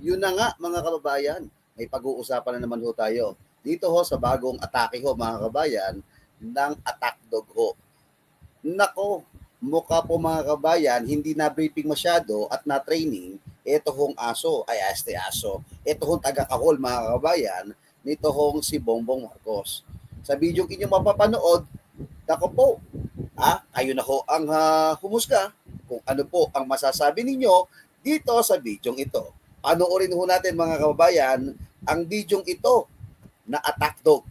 Yun na nga mga kababayan, may pag-uusapan na naman ho tayo. Dito ho sa bagong atake ho mga kababayan ng attack dog ho. Nako, mukha po mga kabayan, hindi na briefing masyado at na training ito hong aso, aso. Ito hong taga-kahol mga kababayan, nito hong si Bongbong Marcos. Sa video inyong mapapanood, nako po, kayo na ho ang humusga kung ano po ang masasabi ninyo dito sa video ito. Panoorin ho natin mga kababayan ang video ito na attack dog.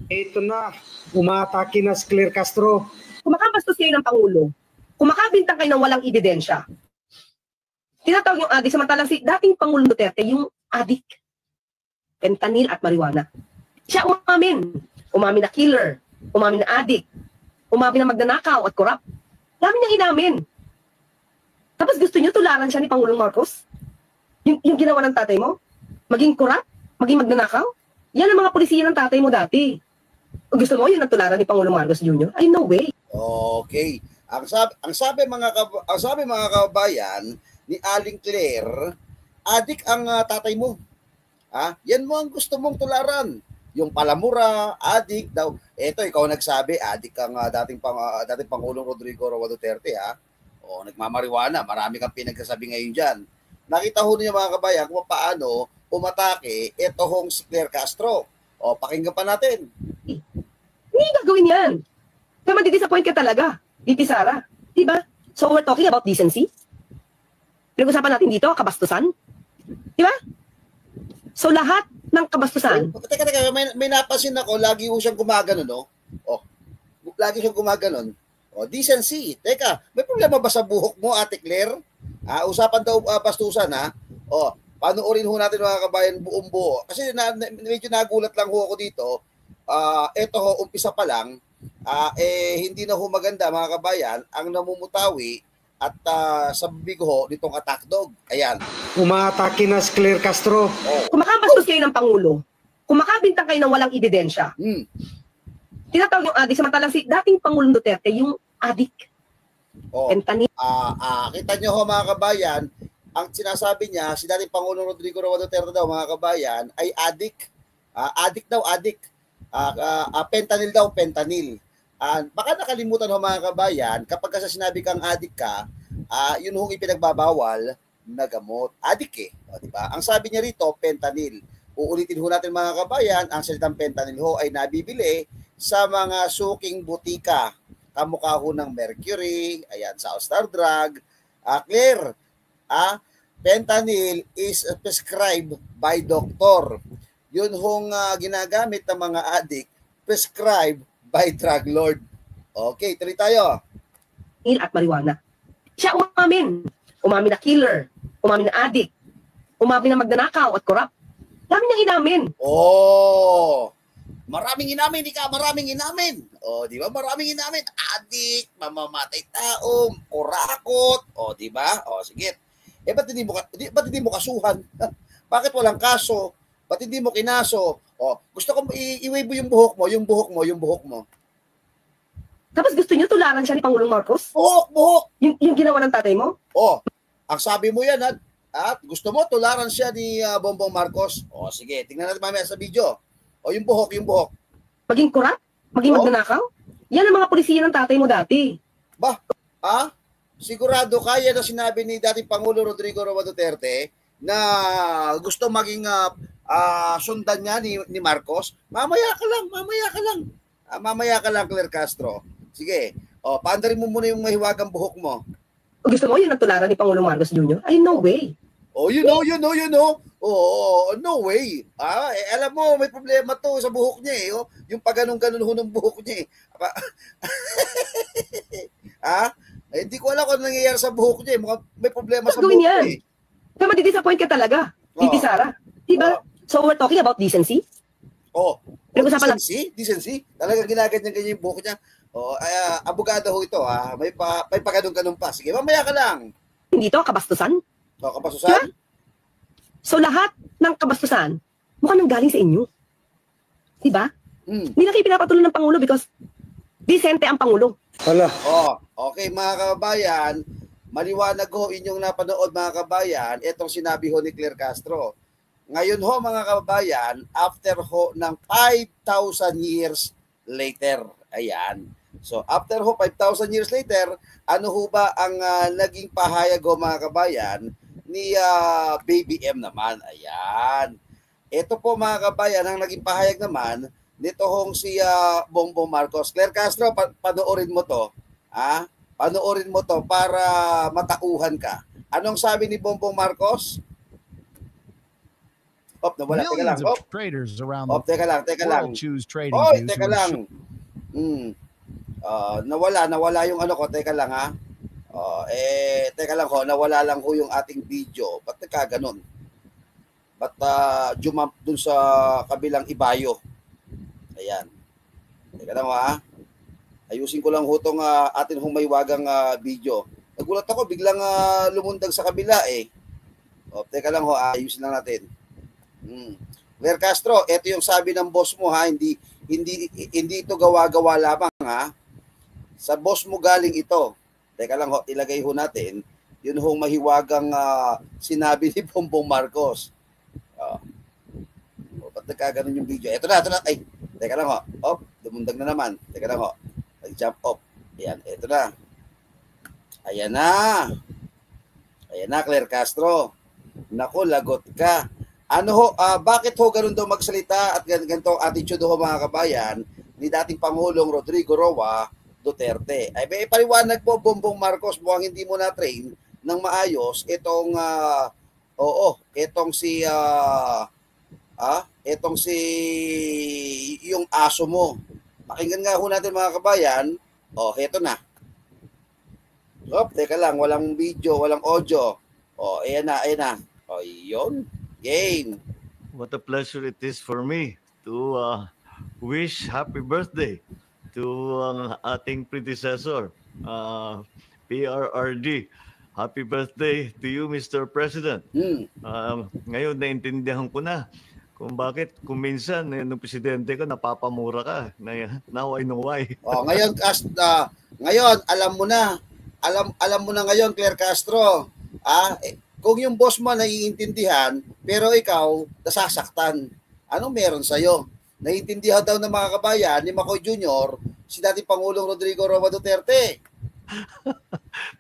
Ito na, umatake na si Claire Castro. Kumakabastos kayo ng Pangulo, kumakabintang kayo ng walang ebidensya. Tinatawag yung adik, samantalang si dating Pangulong Duterte, yung adik, fentanyl at marijuana. Siya umamin na killer, umamin na adik, umamin na magnanakaw at korap. Dami niyang inamin. Tapos gusto niyo tularan siya ni Pangulong Marcos? Yung ginawa ng tatay mo? Maging korap? Maging magnanakaw? Yan ang mga polisiya ng tatay mo dati. O gusto mo yun ang tularan ni Pangulong Marcos Jr.? Ay, no way. Okay. Ang sabi mga kababayan ni Aling Claire, adik ang tatay mo. Yan mo ang gusto mong tularan. Yung palamura, adik daw. Eto, ikaw nagsabi, adik ang dating Pangulong Rodrigo Roa Duterte, nagmamariwana. Marami kang pinagsasabi ngayon dyan. Nakita ho niyo mga kabayan kung paano umatake ito hong si Claire Castro. Pakinggan pa natin. Hindi gagawin yan. Kaya madidisappoint ka talaga, VP Sara. Diba? So we're talking about decency? Pinag-usapan natin dito, kabastusan? Diba? So lahat ng kabastusan. Teka, may napasin ako, lagi ho siyang gumaganon, no? Lagi siyang gumaganon. Decency. Teka, may problema ba sa buhok mo, Ate Claire? Usapan daw bastusan, ha? Panoorin ho natin mga kabayan buong buo. Kasi medyo nagulat lang ho ako dito. Ito ho, umpisa pa lang, hindi na ho maganda mga kabayan ang namumutawi at sa bibig ho nitong attack dog. Ayan. Umatake na si Claire Castro. Kumakabastos kayo ng Pangulo, kumakabintang kayo ng walang ebidensya. Tinatawag yung adik, samantalang si dating Pangulong Duterte, yung adik. Kita nyo ho mga kabayan, ang sinasabi niya, si dating Pangulong Rodrigo Roa Duterte daw mga kabayan, ay adik. Adik. Fentanyl daw, fentanyl. Baka nakalimutan ho mga kabayan, kapag sa sinabi kang adik ka, yun hong ipinagbabawal na gamot. Adik diba? Ang sabi niya rito, fentanyl. Uulitin ho natin mga kabayan, ang salitang fentanyl ho ay nabibili sa mga suking butika. Kamukha ho ng Mercury, ayan, South Star Drug. Claire, fentanyl is prescribed by doctor. Yun hong ginagamit ng mga addict, prescribed by drug lord. Okay, tuloy tayo. At marijuana. Siya umamin na killer, umamin na addict, umamin na magnanakaw at korap. Dami niyang inamin. Maraming inamin, maraming inamin. Di ba? Maraming inamin. Adik, mamamatay tao, kurakot. Di ba? Sige. Ba't hindi mo kasuhan? Bakit walang kaso? Ba't hindi mo kinaso? Gusto ko i-wave yung buhok mo. Tapos gusto niyo tularan siya ni Pangulong Marcos? Buhok. Yung ginawa ng tatay mo? Ang sabi mo yan, at gusto mo tularan siya ni Bongbong Marcos? Sige, tingnan natin mamaya sa video. Yung buhok. Maging kurat? Maging magnanakaw? Yan ang mga polisiya ng tatay mo dati. Sigurado kaya na sinabi ni dating Pangulo Rodrigo Roa Duterte na gusto maging sundan niya ni Marcos? Mamaya ka lang, Claire Castro. Sige, paandarin mo muna yung mahiwagang buhok mo. Gusto mo yun ang tularan ni Pangulong Marcos Jr.? Ay, no way. You know. No way. Alam mo, may problema to sa buhok niya yung pagganong-ganon ho ng buhok niya hindi ko alam kung ano nangyayari sa buhok niya. May problema sa buhok niya. Kaya madidisappoint ka talaga, VP Sara. Diba? So we're talking about decency? Decency? Talagang ginaganyan-ganyan yung buhok niya. Abogado ho ito. May pagganong-ganon pa. Sige, mamaya ka lang. Hindi to kabastusan? Kabastusan? Diba? So lahat ng kabastusan, mukhang nanggaling sa inyo. Diba? Hindi na kayo pinapatuloy ng Pangulo because Disente ang Pangulo. Hala. Okay mga kababayan, maliwanag ho inyong napanood mga kabayan, itong sinabi ho ni Claire Castro. Ngayon ho mga kabayan, after ho ng 5,000 years later. Ayan. So after ho 5,000 years later, ano ho ba ang naging pahayag ho mga kabayan ni Baby M naman? Ayan. Ito po mga kabayan, ang naging pahayag naman nito hong si Bongbong Marcos. Claire Castro, panoorin mo to. Panoorin mo to para matauhan ka. Anong sabi ni Bongbong Marcos? Nawala. Teka lang. Traders around teka lang. choose trading teka lang. Nawala yung ano ko. Teka lang ha. Teka lang ho. Nawala lang ho yung ating video. Ba't nagkaganon? Ba't jump dun sa kabilang ibayo? Ayan. Teka lang ha. Ayusin ko lang ho itong atin hong maywagang video. Nagulat ako. Biglang lumundag sa kabila eh. Teka lang ho. Ayusin lang natin. Claire Castro, ito yung sabi ng boss mo ha, hindi ito gawa-gawa lamang ha. Sa boss mo galing ito. Teka lang ho, ilagay ho natin yun hong mahiwagang sinabi ni Bongbong Marcos. Ba't nagkaganon yung video? Ito na. Ay, teka lang ho. Lumundag na naman. Teka lang ho. Nag-jump up. Ayan, ito na. Ayan na, Claire Castro. Naku, lagot ka. Bakit ho ganun daw magsalita at ganito attitude ho mga kabayan ni dating Pangulong Rodrigo Roa Duterte? Ay may paliwanag po Bongbong Marcos, mukhang hindi mo na-train ng maayos itong yung aso mo. Pakinggan nga ho natin mga kabayan. Heto na. Teka lang, walang video, walang audio. Ayan na. Yun. Game. What a pleasure it is for me to wish happy birthday to ang ating predecessor, PRRD. Happy birthday to you, Mr. President. Ngayon, naintindihan ko na kung bakit kung minsan nung presidente ko napapamura ka. Now I know why. Ngayon, alam mo na. Alam mo na ngayon, Claire Castro. Kung yung boss mo naiintindihan, pero ikaw nasasaktan, anong meron sa'yo? Naiintindihan daw ng mga kabayan ni Macoy Jr., si dating Pangulong Rodrigo Roa Duterte.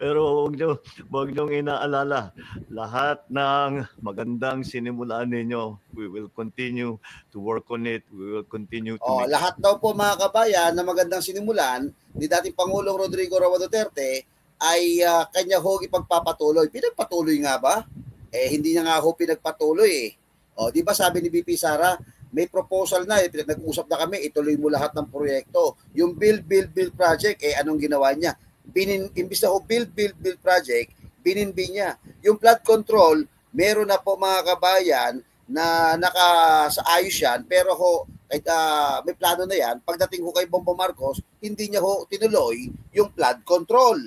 Pero huwag niyong inaalala, lahat ng magandang sinimulaan ninyo, we will continue to work on it. We will continue to lahat daw po mga kabayan na magandang sinimulan ni dating Pangulong Rodrigo Roa Duterte ay kanya ho ipagpapatuloy. Pinagpatuloy nga ba? Hindi niya nga ho pinagpatuloy di ba sabi ni BP Sara, may proposal na, nag-usap na kami, ituloy mo lahat ng proyekto. Yung build project, anong ginawa niya? Imbis na ho build project, bininbi niya. Yung flood control, meron na po mga kabayan na nakasaayos yan, pero ho, may plano na yan. Pagdating ho kay Bongbong Marcos, hindi niya ho tinuloy yung flood control.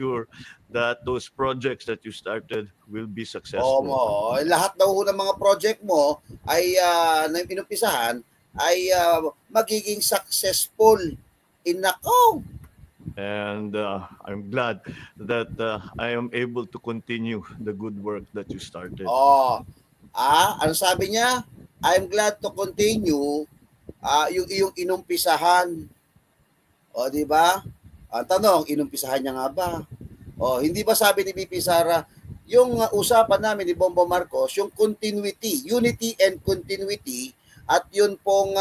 Sure that those projects that you started will be successful. Lahat daw ng mga project mo ay na pinumpisahan ay magiging successful. Inako. And I'm glad that I am able to continue the good work that you started. Ano sabi niya? I'm glad to continue yung iyong inumpisahan. Di ba? Ang tanong, inumpisahan niya nga ba? Hindi ba sabi ni BP Sara, yung usapan namin ni Bongbong Marcos, yung continuity, unity and continuity, at yun pong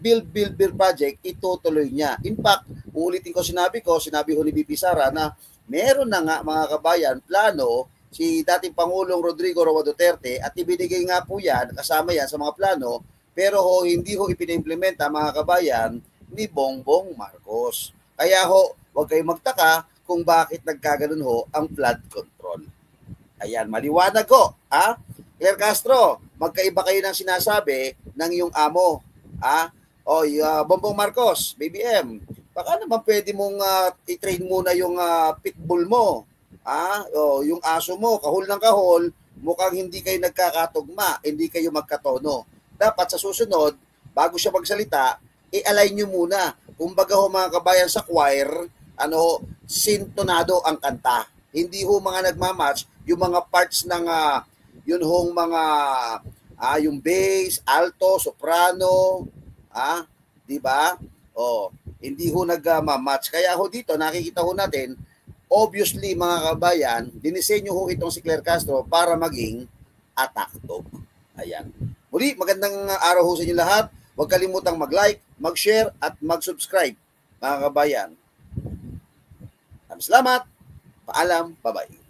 build project, itutuloy niya. In fact, uulitin ko, sinabi ho ni BP Sara na meron na nga mga kabayan, plano, si dating Pangulong Rodrigo Roa Duterte, at ibinigay nga po yan, kasama yan sa mga plano, pero hindi ho ipina-implementa mga kabayan ni Bongbong Marcos. Kaya huwag kayong magtaka kung bakit nagkaganon ang flood control. Ayan, maliwanag ko. Claire Castro, magkaiba kayo ng sinasabi ng iyong amo. Bongbong Marcos, BBM, baka naman pwede mong i-train muna yung pitbull mo. Yung aso mo, kahol ng kahol, mukhang hindi kayo nagkakatugma, hindi kayo magkatono. Dapat sa susunod, bago siya magsalita, i-align nyo muna. Kumbaga mga kabayan sa choir, sintonado ang kanta. hindi ho mga nagmamatch yung mga parts ng yun hong mga yung bass, alto, soprano, di ba? Hindi ho nagmamatch. Kaya ho dito nakikita ho natin, obviously mga kabayan, dinisenyo ho itong si Claire Castro para maging attack dog. Ayan. Muli, magandang araw ho sa inyo lahat. Huwag kalimutang mag-like, mag-share at mag-subscribe mga kabayan. Salamat. Paalam. Bye-bye.